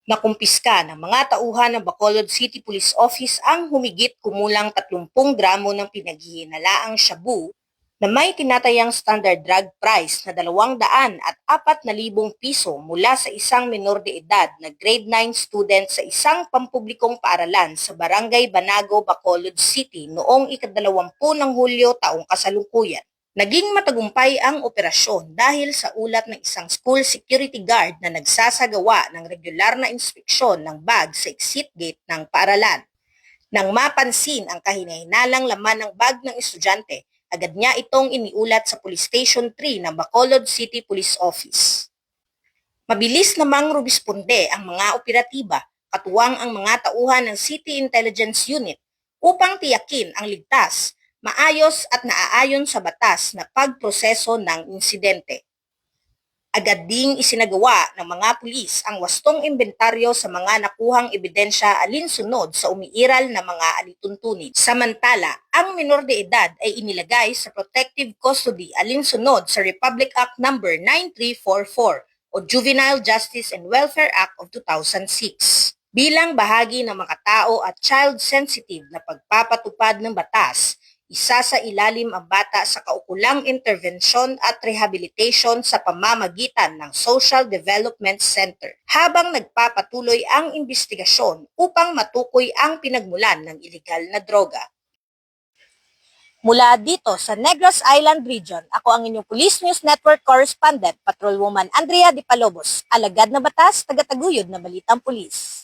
Nakumpiska ng mga tauhan ng Bacolod City Police Office ang humigit kumulang 30 gramo ng pinaghihinalaang shabu na may tinatayang standard drug price na 204,000 piso mula sa isang menor de edad na grade 9 student sa isang pampublikong paaralan sa Barangay Banago, Bacolod City noong ika-20 ng Hulyo taong kasalukuyan. Naging matagumpay ang operasyon dahil sa ulat ng isang school security guard na nagsasagawa ng regular na inspeksyon ng bag sa exit gate ng paaralan. Nang mapansin ang kahinahinalang laman ng bag ng estudyante, agad niya itong iniulat sa Police Station 3 ng Bacolod City Police Office. Mabilis namang rumisponde ang mga operatiba, katuwang ang mga tauhan ng City Intelligence Unit upang tiyakin ang ligtas, maayos at naaayon sa batas na pagproseso ng insidente. Agad ding isinagawa ng mga pulis ang wastong inventaryo sa mga nakuhang ebidensya alinsunod sa umiiral na mga alituntunin. Samantala, ang minor de edad ay inilagay sa protective custody alinsunod sa Republic Act No. 9344 o Juvenile Justice and Welfare Act of 2006. Bilang bahagi ng makatao at child-sensitive na pagpapatupad ng batas, isa sa ilalim ang bata sa kaukulang intervensyon at rehabilitation sa pamamagitan ng Social Development Center habang nagpapatuloy ang investigasyon upang matukoy ang pinagmulan ng ilegal na droga. Mula dito sa Negros Island Region, ako ang inyong Police News Network Correspondent, Patrolwoman Andrea Di Palobos, alagad na batas, tagataguyod na balitang pulis.